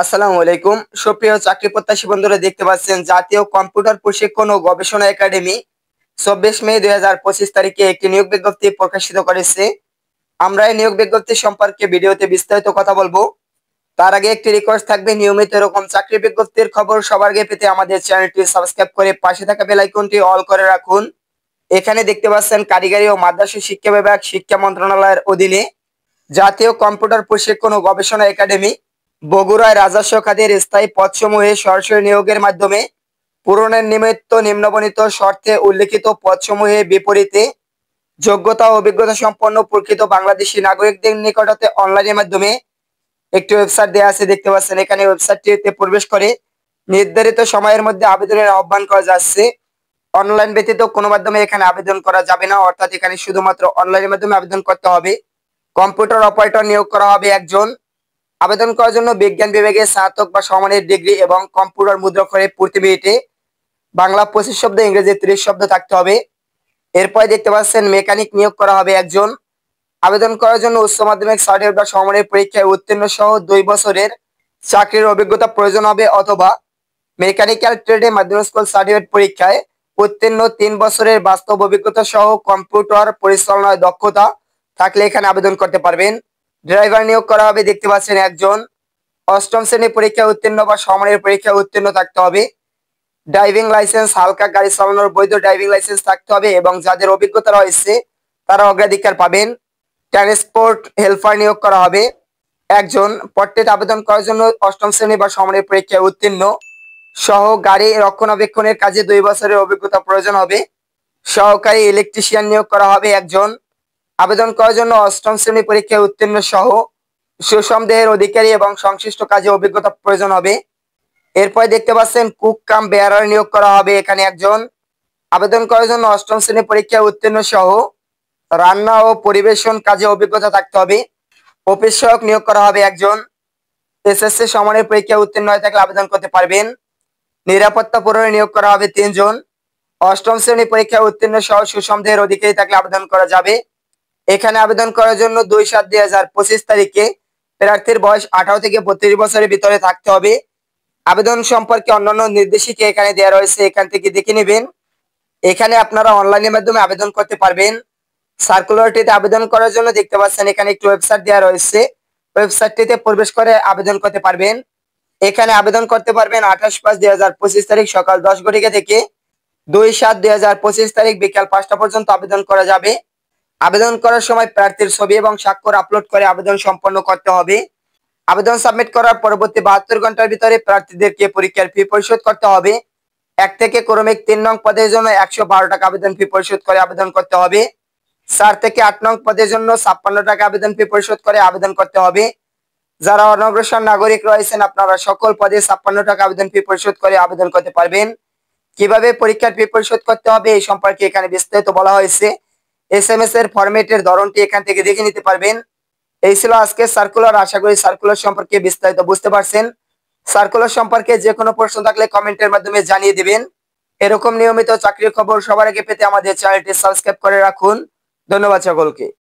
আসসালামু আলাইকুম। সুপ্রিয় চাকরি প্রত্যাশী বন্ধুরা, দেখতে পাচ্ছেন জাতীয় কম্পিউটার প্রশিক্ষণ ও গবেষণা একাডেমি 24 মে 2025 তারিখে একটি নিয়োগ বিজ্ঞপ্তি প্রকাশিত করেছে। আমরা এই নিয়োগ বিজ্ঞপ্তি সম্পর্কে ভিডিওতে বিস্তারিত কথা বলবো। তার আগে একটি রিকোয়েস্ট থাকবে, নিয়মিত এরকম চাকরি বিজ্ঞপ্তির খবর সবার আগে পেতে আমাদের চ্যানেলটি সাবস্ক্রাইব করে পাশে থাকা বেল আইকনটি অল করে রাখুন। এখানে দেখতে পাচ্ছেন কারিগরি ও মাদ্রাসা শিক্ষা বিভাগ, শিক্ষা মন্ত্রণালয়ের অধীনে জাতীয় কম্পিউটার প্রশিক্ষণ ও গবেষণা একাডেমি বগুড়ায় রাজস্ব খাতের স্থায়ী পদসমূহে সরাসরি নিয়োগের মাধ্যমে পূরণের নিমিত্ত নিম্নবর্ণিত শর্তে উল্লেখিত পদসমূহের বিপরীতে যোগ্যতা ও অভিজ্ঞতা সম্পন্ন প্রকৃত বাংলাদেশী নাগরিকদের নিকট হতে অনলাইনের মাধ্যমে একটি ওয়েবসাইট দেওয়া আছে। দেখতে পাচ্ছেন এখানে ওয়েবসাইটটিতে প্রবেশ করে নির্ধারিত সময়ের মধ্যে আবেদনের আহ্বান করা যাচ্ছে। অনলাইন ব্যতীত কোনো মাধ্যমে এখানে আবেদন করা যাবে না, অর্থাৎ এখানে শুধুমাত্র অনলাইনের মাধ্যমে আবেদন করতে হবে। কম্পিউটার অপারেটর নিয়োগ করা হবে একজন। আবেদন করার জন্য বিজ্ঞান বিভাগে স্নাতক বা সমমানের ডিগ্রি এবং কম্পিউটার মুদ্রাক্ষরে প্রতি মিনিটে বাংলা 25 শব্দ, ইংরেজি 30 শব্দ থাকতে হবে। এরপরে দেখতে পাচ্ছেন মেকানিক নিয়োগ করা হবে একজন। আবেদন করার জন্য উচ্চ মাধ্যমিক সার্টিফিকেট বা সমমানের পরীক্ষায় উত্তীর্ণ সহ 2 বছরের চাকরির অভিজ্ঞতা প্রয়োজন হবে, অথবা মেকানিক্যাল ট্রেডে মাধ্যমিক স্কুল সার্টিফিকেট পরীক্ষায় উত্তীর্ণ 3 বছরের বাস্তব অভিজ্ঞতা সহ কম্পিউটার পরিচালনায় দক্ষতা থাকলে এখানে আবেদন করতে পারবেন। ড্রাইভার নিয়োগ করা হবে, দেখতে পাচ্ছেন একজন। 8ম শ্রেণী পরীক্ষায় উত্তীর্ণ বা সমমানের পরীক্ষায় উত্তীর্ণ থাকতে হবে। ড্রাইভিং লাইসেন্স, হালকা গাড়ি চালানোর বৈধ ড্রাইভিং লাইসেন্স থাকতে হবে এবং যাদের অভিজ্ঞতা রয়েছে তারা অগ্রাধিকার পাবেন। ট্রান্সপোর্ট হেল্পার নিয়োগ করা হবে একজন। পদটিতে আবেদন করার জন্য 8ম শ্রেণী বা সমমানের পরীক্ষায় উত্তীর্ণ সহ গাড়ি রক্ষণাবেক্ষণের কাজে 2 বছরের অভিজ্ঞতা প্রয়োজন হবে। সহকারী ইলেকট্রিশিয়ান নিয়োগ করা হবে একজন। আবেদন করার জন্য 8ম শ্রেণী পরীক্ষায় উত্তীর্ণ সহ সুসন্দেহের অধিকারী এবং সংশ্লিষ্ট কাজে অভিজ্ঞতা প্রয়োজন হবে। এরপরে দেখতে পাচ্ছেন কুক কাম বেয়ারার নিয়োগ করা হবে এখানে একজন। আবেদন করার জন্য 8ম শ্রেণী পরীক্ষায় উত্তীর্ণ সহ রান্না ও পরিবেশন কাজে অভিজ্ঞতা থাকতে হবে। অফিস সহায়ক নিয়োগ করা হবে একজন। এসএসসি সমমানের পরীক্ষায় উত্তীর্ণ হয়ে থাকলে আবেদন করতে পারবেন। নিরাপত্তা প্রহরী নিয়োগ করা হবে 3 জন। 8ম শ্রেণী পরীক্ষায় উত্তীর্ণ সহ সুসন্দেহের অধিকারী থাকলে আবেদন করা যাবে। এখানে আবেদন করার জন্য 2/7/2025 তারিখে প্রার্থীর বয়স 18 থেকে 32 বছরের ভিতরে থাকতে হবে। আবেদন সম্পর্কে অন্যান্য নির্দেশিকা এখানে দেওয়া রয়েছে, এখান থেকে দেখে নেবেন। এখানে আপনারা অনলাইনের মাধ্যমে আবেদন করতে পারবেন। সার্কুলারটিতে আবেদন করার জন্য দেখতে পাচ্ছেন এখানে একটি ওয়েবসাইট দেওয়া রয়েছে, ওয়েবসাইটটিতে প্রবেশ করে আবেদন করতে পারবেন। এখানে আবেদন করতে পারবেন 28/5/2025 তারিখ সকাল 10 ঘটিকা থেকে 2/7/2025 তারিখ বিকাল 5টা পর্যন্ত আবেদন করা যাবে। আবেদন করার সময় প্রার্থীর ছবি এবং স্বাক্ষর আপলোড করে আবেদন সম্পন্ন করতে হবে। আবেদন সাবমিট করার পরবর্তী 72 ঘন্টার ভিতরে প্রার্থীদেরকে পরীক্ষার ফি পরিশোধ করতে হবে। 1 থেকে ক্রমিক 3 নং পদের জন্য 112 টাকা আবেদন ফি পরিশোধ করে আবেদন করতে হবে। 4 থেকে 8 নং পদের জন্য 56 টাকা আবেদন ফি পরিশোধ করে আবেদন করতে হবে। যারা অনগ্রসর নাগরিক রয়েছেন আপনারা সকল পদে 56 টাকা আবেদন ফি পরিশোধ করে আবেদন করতে পারবেন। কিভাবে পরীক্ষার ফি পরিশোধ করতে হবে এই সম্পর্কে এখানে বিস্তারিত বলা হয়েছে। এসএমএস এর ফরম্যাটের ধরনটি এখান থেকে দেখে নিতে পারবেন। এই ছিল আজকের সার্কুলার। আশা করি সার্কুলার সম্পর্কে বিস্তারিত বুঝতে পারছেন। সার্কুলার সম্পর্কে যে কোনো প্রশ্ন থাকলে কমেন্টের মাধ্যমে জানিয়ে দিবেন। এরকম নিয়মিত চাকরির খবর সবার আগে পেতে আমাদের চ্যানেলটি সাবস্ক্রাইব করে রাখুন। ধন্যবাদ সকলকে।